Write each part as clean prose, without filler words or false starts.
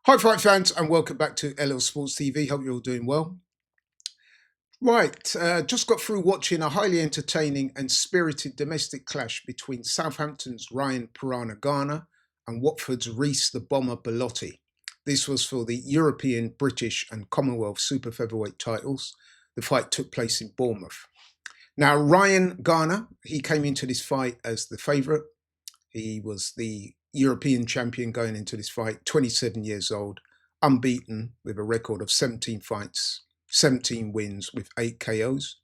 Hi, fight fans, and welcome back to LL Sports TV. Hope you're all doing well. Right, just got through watching a highly entertaining and spirited domestic clash between Southampton's Ryan Piranha Garner and Watford's Reece the Bomber Bellotti. This was for the European, British, and Commonwealth super featherweight titles. The fight took place in Bournemouth. Now, Ryan Garner, he came into this fight as the favourite. He was the European champion going into this fight, 27 years old, unbeaten with a record of 17 fights, 17 wins with 8 KOs.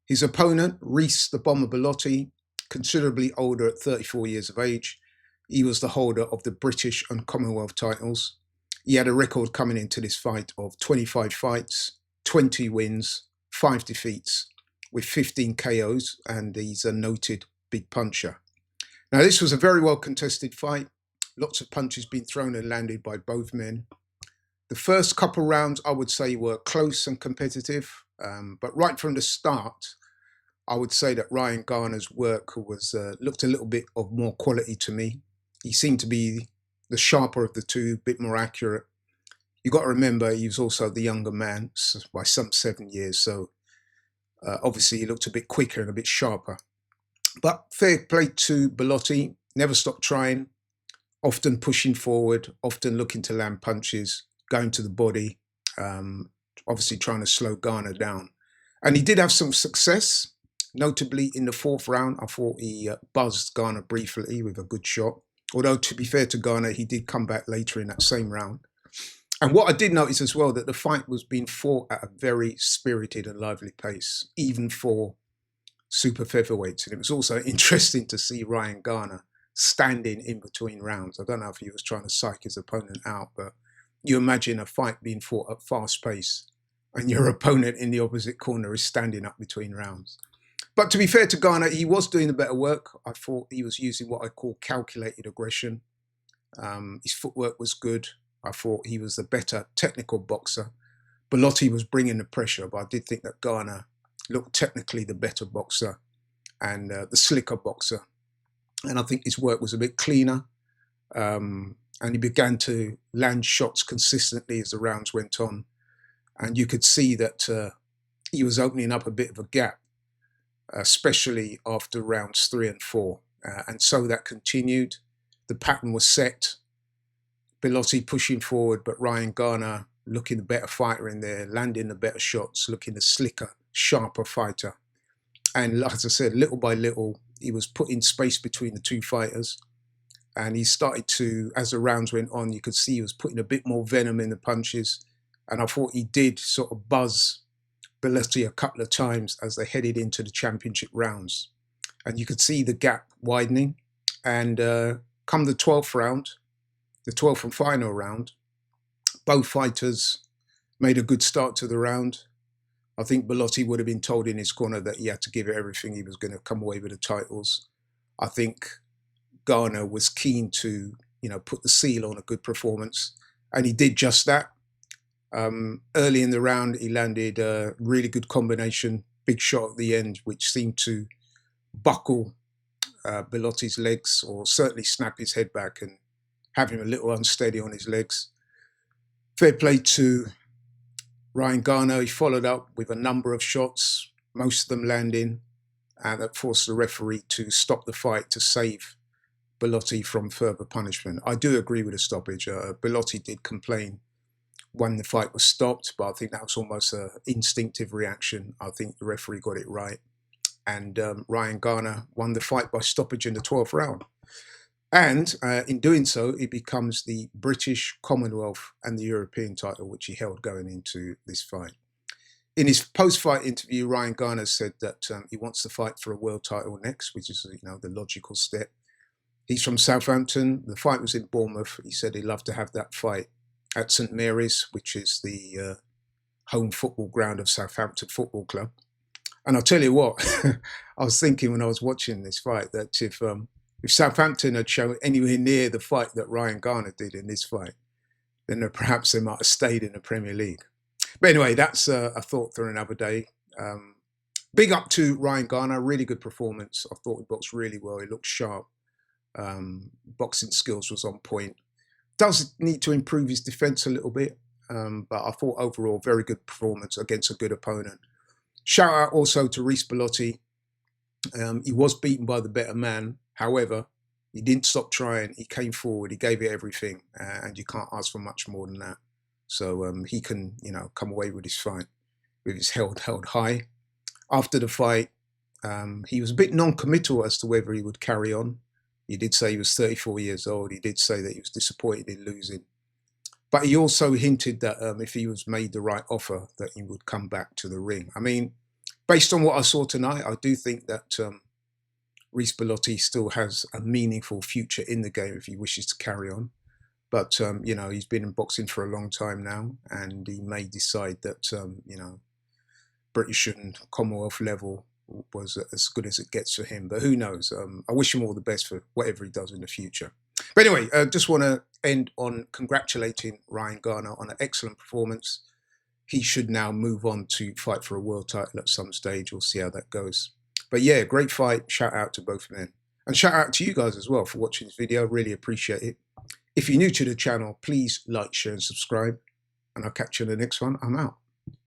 His opponent, Reece the Bomber Bellotti, considerably older at 34 years of age. He was the holder of the British and Commonwealth titles. He had a record coming into this fight of 25 fights, 20 wins, 5 defeats, with 15 KOs, and he's a noted big puncher. Now, this was a very well contested fight. Lots of punches being thrown and landed by both men. The first couple rounds, I would say, were close and competitive. But right from the start, I would say that Ryan Garner's work was looked a little bit of more quality to me. He seemed to be the sharper of the two, a bit more accurate. You got to remember, he was also the younger man by some 7 years. So obviously, he looked a bit quicker and a bit sharper. But fair play to Bellotti, never stopped trying, often pushing forward, often looking to land punches, going to the body, obviously trying to slow Garner down. And he did have some success, notably in the fourth round. I thought he buzzed Garner briefly with a good shot. Although, to be fair to Garner, he did come back later in that same round. And what I did notice as well, that the fight was being fought at a very spirited and lively pace, even for super featherweights. And it was also interesting to see Ryan Garner standing in between rounds. I don't know if he was trying to psych his opponent out, but you imagine a fight being fought at fast pace and your opponent in the opposite corner is standing up between rounds. But to be fair to Garner, he was doing the better work. I thought he was using what I call calculated aggression. His footwork was good. I thought he was the better technical boxer. Bellotti was bringing the pressure, but I did think that Garner looked technically the better boxer and the slicker boxer. And I think his work was a bit cleaner. And he began to land shots consistently as the rounds went on. And you could see that he was opening up a bit of a gap, especially after rounds 3 and 4. And so that continued. The pattern was set. Bellotti pushing forward, but Ryan Garner looking the better fighter in there, landing the better shots, looking the slicker, sharper fighter. And like I said, little by little, he was putting space between the two fighters. And he started to, as the rounds went on, you could see he was putting a bit more venom in the punches. And I thought he did sort of buzz Bellotti a couple of times as they headed into the championship rounds. And you could see the gap widening. And come the 12th round, the 12th and final round, both fighters made a good start to the round. I think Bellotti would have been told in his corner that he had to give it everything. He was going to come away with the titles. I think Garner was keen to, put the seal on a good performance, and he did just that. Early in the round, he landed a really good combination, big shot at the end, which seemed to buckle Bellotti's legs, or certainly snap his head back and have him a little unsteady on his legs. Fair play to Ryan Garner. He followed up with a number of shots, most of them landing, and that forced the referee to stop the fight to save Bellotti from further punishment. I do agree with the stoppage. Bellotti did complain when the fight was stopped, but I think that was almost an instinctive reaction. I think the referee got it right. And Ryan Garner won the fight by stoppage in the 12th round. And in doing so, he becomes the British, Commonwealth, and the European title, which he held going into this fight. In his post-fight interview, Ryan Garner said that he wants to fight for a world title next, which is, the logical step. He's from Southampton. The fight was in Bournemouth. He said he'd love to have that fight at St Mary's, which is the home football ground of Southampton Football Club. And I'll tell you what, I was thinking when I was watching this fight that if Southampton had shown anywhere near the fight that Ryan Garner did in this fight, then perhaps they might have stayed in the Premier League. But anyway, that's a thought for another day. Big up to Ryan Garner, really good performance. I thought he boxed really well. He looked sharp. Boxing skills was on point. Does need to improve his defense a little bit, but I thought overall very good performance against a good opponent. Shout out also to Reece Bellotti. He was beaten by the better man. However, he didn't stop trying. He came forward. He gave it everything, and you can't ask for much more than that. So he can, come away with his fight with his head held high. After the fight, he was a bit non-committal as to whether he would carry on. He did say he was 34 years old. He did say that he was disappointed in losing. But he also hinted that if he was made the right offer, that he would come back to the ring. I mean, based on what I saw tonight, I do think that Reece Bellotti still has a meaningful future in the game if he wishes to carry on. But, he's been in boxing for a long time now, and he may decide that, British and Commonwealth level was as good as it gets for him. But who knows? I wish him all the best for whatever he does in the future. But anyway, just want to end on congratulating Ryan Garner on an excellent performance. He should now move on to fight for a world title at some stage. We'll see how that goes. But yeah, great fight. Shout out to both men. And shout out to you guys as well for watching this video. Really appreciate it. If you're new to the channel, please like, share and subscribe. And I'll catch you in the next one. I'm out.